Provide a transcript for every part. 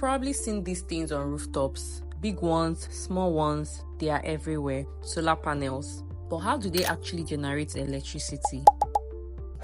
probably seen these things on rooftops. Big ones, small ones, they are everywhere. Solar panels. But how do they actually generate electricity?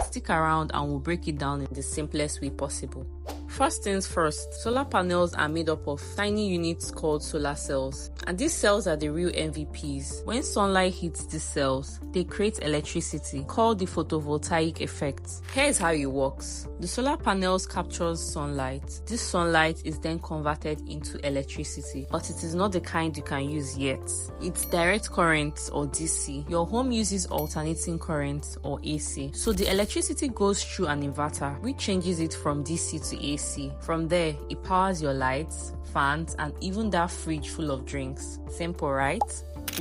Stick around and we'll break it down in the simplest way possible. First things first, solar panels are made up of tiny units called solar cells, and these cells are the real MVPs. When sunlight hits these cells, they create electricity called the photovoltaic effect. Here's how it works. The solar panels captures sunlight. This sunlight is then converted into electricity, but it is not the kind you can use yet. It's direct current or DC. Your home uses alternating current or AC. So the electricity goes through an inverter, which changes it from DC to AC. From there, it powers your lights, fans, and even that fridge full of drinks. Simple, right?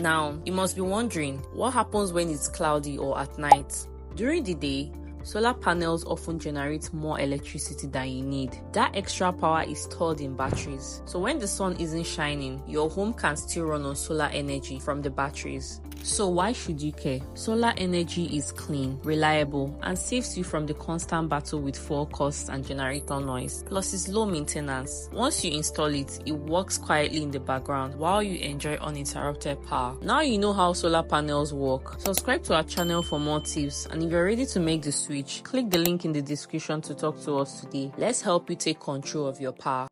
Now, you must be wondering, what happens when it's cloudy or at night? During the day, solar panels often generate more electricity than you need. That extra power is stored in batteries. So when the sun isn't shining, your home can still run on solar energy from the batteries. So why should you care? Solar energy is clean, reliable, and saves you from the constant battle with fuel costs and generator noise. Plus, it's low maintenance. Once you install it, it works quietly in the background while you enjoy uninterrupted power. Now you know how solar panels work. Subscribe to our channel for more tips, and if you're ready to make the switch, click the link in the description to talk to us today. Let's help you take control of your power.